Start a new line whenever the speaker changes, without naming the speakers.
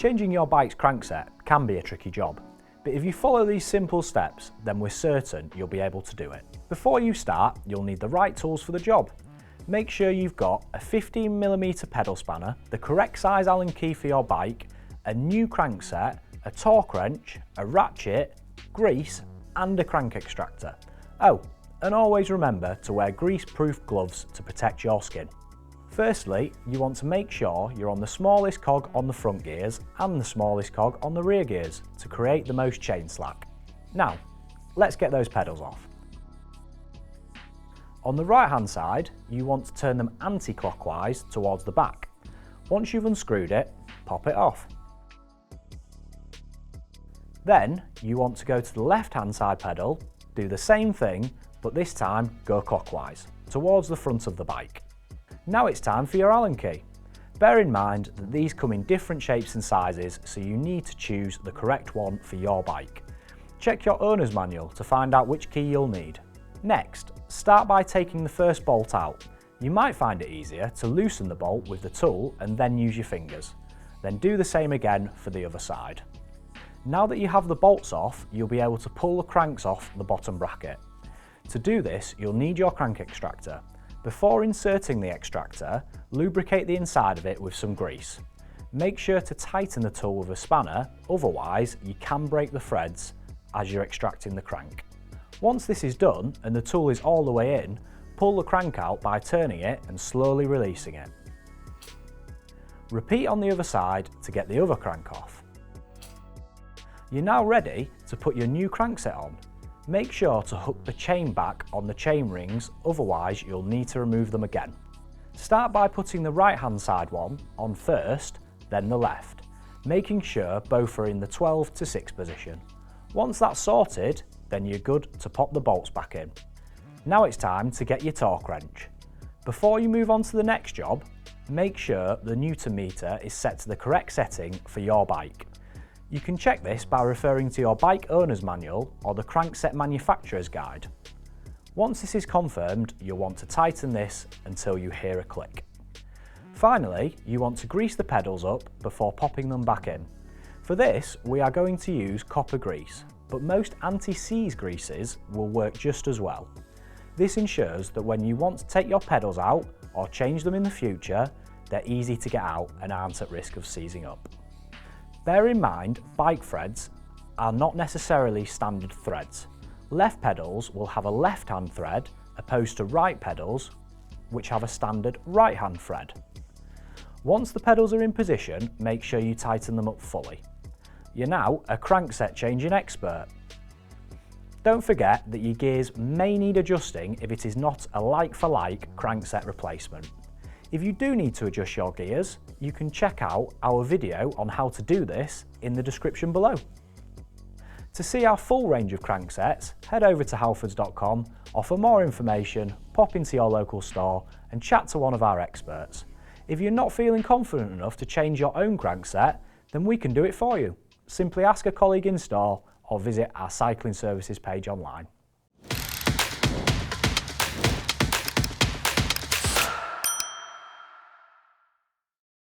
Changing your bike's crankset can be a tricky job, but if you follow these simple steps, then we're certain you'll be able to do it. Before you start, you'll need the right tools for the job. Make sure you've got a 15mm pedal spanner, the correct size Allen key for your bike, a new crankset, a torque wrench, a ratchet, grease and a crank extractor. Oh, and always remember to wear grease-proof gloves to protect your skin. Firstly, you want to make sure you're on the smallest cog on the front gears and the smallest cog on the rear gears to create the most chain slack. Now, let's get those pedals off. On the right hand side, you want to turn them anti-clockwise towards the back. Once you've unscrewed it, pop it off. Then, you want to go to the left hand side pedal, do the same thing, but this time go clockwise, towards the front of the bike. Now it's time for your Allen key. Bear in mind that these come in different shapes and sizes, so you need to choose the correct one for your bike. Check your owner's manual to find out which key you'll need. Next, start by taking the first bolt out. You might find it easier to loosen the bolt with the tool and then use your fingers. Then do the same again for the other side. Now that you have the bolts off, you'll be able to pull the cranks off the bottom bracket. To do this, you'll need your crank extractor. Before inserting the extractor, lubricate the inside of it with some grease. Make sure to tighten the tool with a spanner, otherwise you can break the threads as you're extracting the crank. Once this is done and the tool is all the way in, pull the crank out by turning it and slowly releasing it. Repeat on the other side to get the other crank off. You're now ready to put your new crankset on. Make sure to hook the chain back on the chain rings, otherwise you'll need to remove them again. Start by putting the right hand side one on first, then the left, making sure both are in the 12 to 6 position. Once that's sorted, then you're good to pop the bolts back in. Now it's time to get your torque wrench. Before you move on to the next job, make sure the Newton meter is set to the correct setting for your bike. You can check this by referring to your bike owner's manual or the crankset manufacturer's guide. Once this is confirmed, you'll want to tighten this until you hear a click. Finally, you want to grease the pedals up before popping them back in. For this, we are going to use copper grease, but most anti-seize greases will work just as well. This ensures that when you want to take your pedals out or change them in the future, they're easy to get out and aren't at risk of seizing up. Bear in mind, bike threads are not necessarily standard threads. Left pedals will have a left-hand thread opposed to right pedals, which have a standard right-hand thread. Once the pedals are in position, make sure you tighten them up fully. You're now a crankset changing expert. Don't forget that your gears may need adjusting if it is not a like-for-like crankset replacement. If you do need to adjust your gears, you can check out our video on how to do this in the description below. To see our full range of cranksets, head over to Halfords.com, or for more information, pop into your local store and chat to one of our experts. If you're not feeling confident enough to change your own crankset, then we can do it for you. Simply ask a colleague in store or visit our cycling services page online.